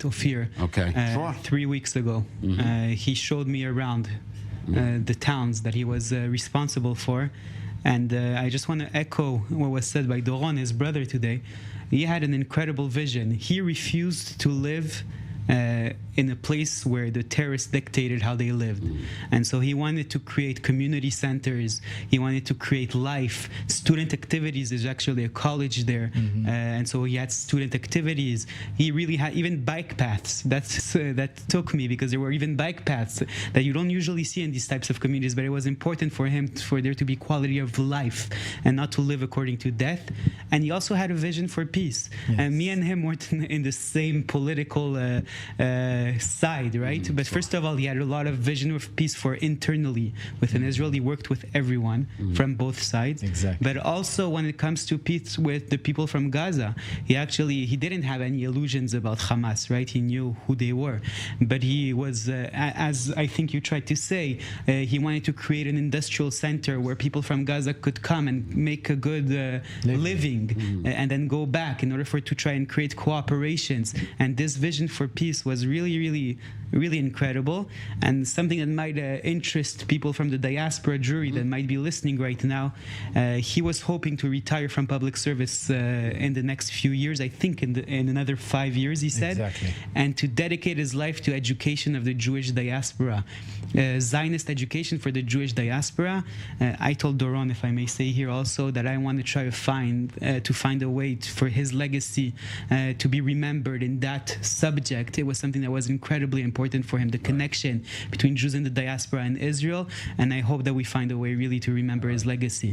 Ofir. Okay. Sure. 3 weeks ago. He showed me around the towns that he was responsible for. And I just want to echo what was said by Doron, his brother, today. He had an incredible vision. He refused to live in a place where the terrorists dictated how they lived. And so he wanted to create community centers. He wanted to create life. Student activities, there's actually a college there. And so he had student activities. He really had even bike paths. That took me, because there were even bike paths that you don't usually see in these types of communities, but it was important for him for there to be quality of life and not to live according to death. And he also had a vision for peace. And me and him weren't in the same political side, right? But first of all, he had a lot of vision of peace for internally within Israel. He worked with everyone from both sides. Exactly. But also when it comes to peace with the people from Gaza, he didn't have any illusions about Hamas, right? He knew who they were. But he was, as I think you tried to say, he wanted to create an industrial center where people from Gaza could come and make a good living and then go back in order to try and create cooperations. And this vision for peace was really incredible, and something that might interest people from the diaspora jury that might be listening right now. He was hoping to retire from public service in the next few years, I think in another 5 years, he said. Exactly. And to dedicate his life to education of the Jewish diaspora, Zionist education for the Jewish diaspora. I told Doron, if I may say here also, that I want to try to find a way for his legacy to be remembered in that subject. It was something that was incredibly important for him, the connection between Jews in the diaspora and Israel, and I hope that we find a way really to remember his legacy.